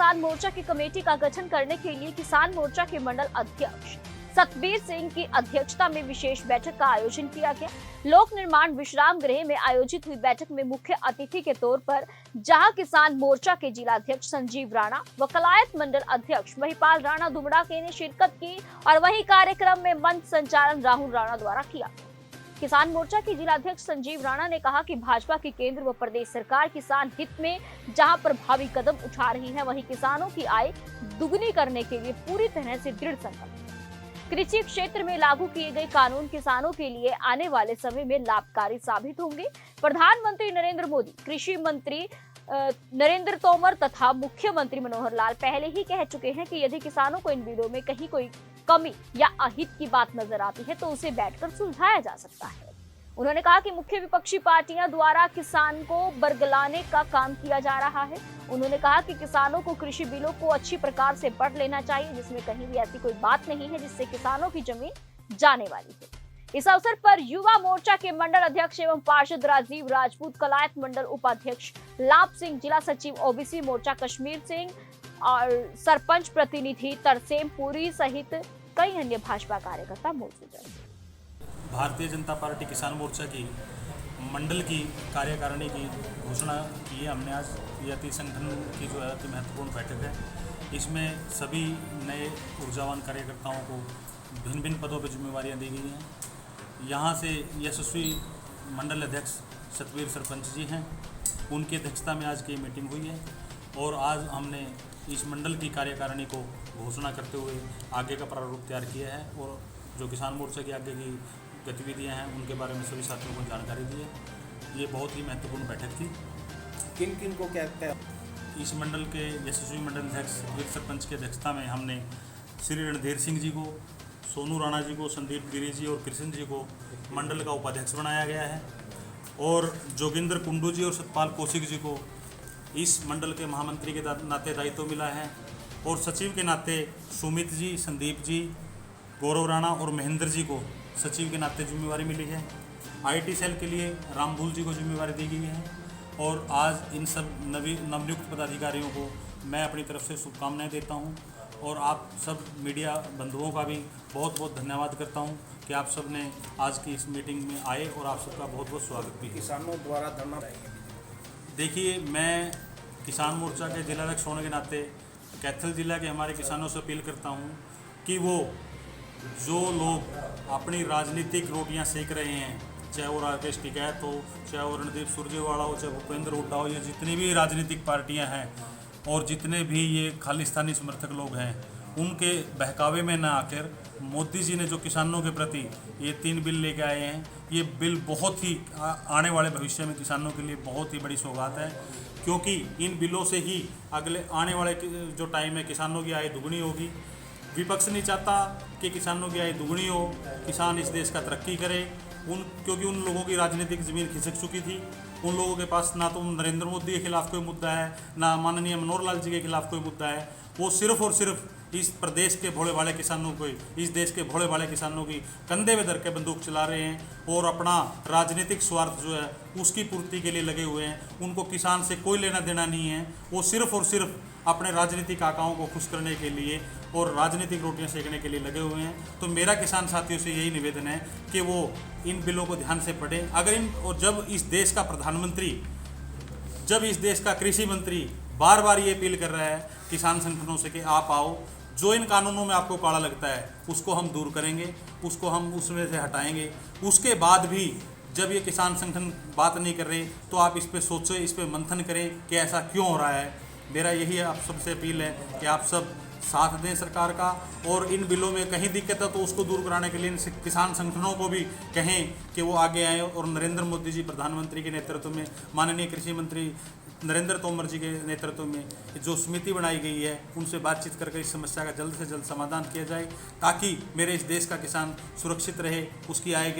किसान मोर्चा की कमेटी का गठन करने के लिए किसान मोर्चा के मंडल अध्यक्ष सतबीर सिंह की अध्यक्षता में विशेष बैठक का आयोजन किया गया। लोक निर्माण विश्राम गृह में आयोजित हुई बैठक में मुख्य अतिथि के तौर पर जहां किसान मोर्चा के जिलाध्यक्ष संजीव राणा व कलायत मंडल अध्यक्ष महिपाल राणा दुमड़ाके ने शिरकत की और वहीं कार्यक्रम में मंच संचालन राहुल राणा द्वारा किया। किसान मोर्चा के जिलाध्यक्ष संजीव राणा ने कहा कि भाजपा की केंद्र व प्रदेश सरकार किसान हित में जहां प्रभावी कदम उठा रही है, वहीं किसानों की आय दुगनी करने के लिए पूरी तरह से दृढ़ संकल्प है। कृषि क्षेत्र में लागू किए गए कानून किसानों के लिए आने वाले समय में लाभकारी साबित होंगे। प्रधानमंत्री नरेंद्र मोदी, कृषि मंत्री नरेंद्र तोमर तथा मुख्यमंत्री मनोहर लाल पहले ही कह चुके हैं कि यदि किसानों को इन बिलों में कहीं कोई कमी या अहित की बात नजर आती है तो उसे बैठकर सुलझाया जा सकता है। उन्होंने कहा कि मुख्य विपक्षी पार्टियां द्वारा किसान को बरगलाने का काम किया जा रहा है। उन्होंने कहा कि किसानों को कृषि बिलों को अच्छी प्रकार से पढ़ लेना चाहिए, जिसमें कहीं भी ऐसी कोई बात नहीं है जिससे किसानों की जमीन जाने वाली है। इस अवसर पर युवा मोर्चा के मंडल अध्यक्ष एवं पार्षद राजीव राजपूत, कलायत मंडल उपाध्यक्ष लाभ सिंह, जिला सचिव ओबीसी मोर्चा कश्मीर सिंह और सरपंच प्रतिनिधि तरसेम पुरी सहित कई अन्य भाजपा कार्यकर्ता मौजूद रहे। भारतीय जनता पार्टी किसान मोर्चा की मंडल की कार्यकारिणी की घोषणा की है हमने आज। ये अति संगठन की जो है अति महत्वपूर्ण बैठक है। इसमें सभी नए ऊर्जावान कार्यकर्ताओं को भिन्न भिन्न पदों पर जिम्मेवारियां दी गई हैं। यहाँ से यशस्वी मंडल अध्यक्ष सतबीर सरपंच जी हैं, उनकी अध्यक्षता में आज की मीटिंग हुई है और आज हमने इस मंडल की कार्यकारिणी को घोषणा करते हुए आगे का प्रारूप तैयार किया है और जो किसान मोर्चा की आगे की गतिविधियां हैं उनके बारे में सभी साथियों को जानकारी दी है। ये बहुत ही महत्वपूर्ण बैठक थी। किन किन को कहते हैं? इस मंडल के यशस्वी मंडल अध्यक्ष सतबीर सरपंच की अध्यक्षता में हमने श्री रणधीर सिंह जी को, सोनू राणा जी को, संदीप गिरी जी और कृष्ण जी को मंडल का उपाध्यक्ष बनाया गया है और जोगिंदर कुंडू जी और सतपाल कौशिक जी को इस मंडल के महामंत्री के नाते दायित्व मिला है और सचिव के नाते सुमित जी, संदीप जी, गौरव राणा और महेंद्र जी को सचिव के नाते जिम्मेवारी मिली है। आईटी सेल के लिए रामभूल जी को जिम्मेवारी दी गई है और आज इन सब नवनियुक्त पदाधिकारियों को मैं अपनी तरफ से शुभकामनाएं देता हूं और आप सब मीडिया बंधुओं का भी बहुत बहुत धन्यवाद करता हूं कि आप सब ने आज की इस मीटिंग में आए और आप सबका बहुत बहुत स्वागत भी। किसानों द्वारा धरना, देखिए, मैं किसान मोर्चा के जिलाध्यक्ष होने के नाते कैथल जिला के हमारे किसानों से अपील करता हूं कि वो जो लोग अपनी राजनीतिक रोटियां सेक रहे हैं, चाहे वो राकेश टिकैत हो, चाहे वो रणदीप सुरजेवाला हो, चाहे भूपेंद्र हुड्डा हो, ये जितनी भी राजनीतिक पार्टियां हैं और जितने भी ये खालिस्तानी समर्थक लोग हैं, उनके बहकावे में ना आकर मोदी जी ने जो किसानों के प्रति ये 3 बिल लेके आए हैं, ये बिल बहुत ही आने वाले भविष्य में किसानों के लिए बहुत ही बड़ी सौगात है, क्योंकि इन बिलों से ही अगले आने वाले जो टाइम है किसानों की आय दुगनी होगी। विपक्ष नहीं चाहता कि किसानों की आय दुगनी हो, किसान इस देश का तरक्की करे, क्योंकि उन लोगों की राजनीतिक ज़मीन खिसक चुकी थी। उन लोगों के पास ना तो नरेंद्र मोदी के खिलाफ कोई मुद्दा है, ना माननीय मनोहर लाल जी के खिलाफ कोई मुद्दा है। वो सिर्फ और सिर्फ इस प्रदेश के भोले भाले किसानों को, इस देश के भोले भाले किसानों की कंधे में धर के बंदूक चला रहे हैं और अपना राजनीतिक स्वार्थ जो है उसकी पूर्ति के लिए लगे हुए हैं। उनको किसान से कोई लेना देना नहीं है। वो सिर्फ और सिर्फ अपने राजनीतिक आकाओं को खुश करने के लिए और राजनीतिक रोटियां सेकने के लिए लगे हुए हैं। तो मेरा किसान साथियों से यही निवेदन है कि वो इन बिलों को ध्यान से पढ़ें। और जब इस देश का प्रधानमंत्री, जब इस देश का कृषि मंत्री बार बार ये अपील कर रहा है किसान संगठनों से कि आप आओ, जो इन कानूनों में आपको काला लगता है उसको हम दूर करेंगे, उसको हम उसमें से हटाएंगे। उसके बाद भी जब ये किसान संगठन बात नहीं कर रहे तो आप इस पर सोचें, इस पर मंथन करें कि ऐसा क्यों हो रहा है। मेरा यही आप सबसे अपील है कि आप सब साथ दें सरकार का और इन बिलों में कहीं दिक्कत है तो उसको दूर कराने के लिए किसान संगठनों को भी कहें कि वो आगे आए और नरेंद्र मोदी जी प्रधानमंत्री के नेतृत्व में, माननीय कृषि मंत्री नरेंद्र तोमर जी के नेतृत्व में जो समिति बनाई गई है उनसे बातचीत करके इस समस्या का जल्द से जल्द समाधान किया जाए, ताकि मेरे इस देश का किसान सुरक्षित रहे, उसकी आय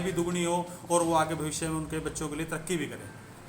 भी दुगनी हो और वो आगे भविष्य में उनके बच्चों के लिए तरक्की भी करे।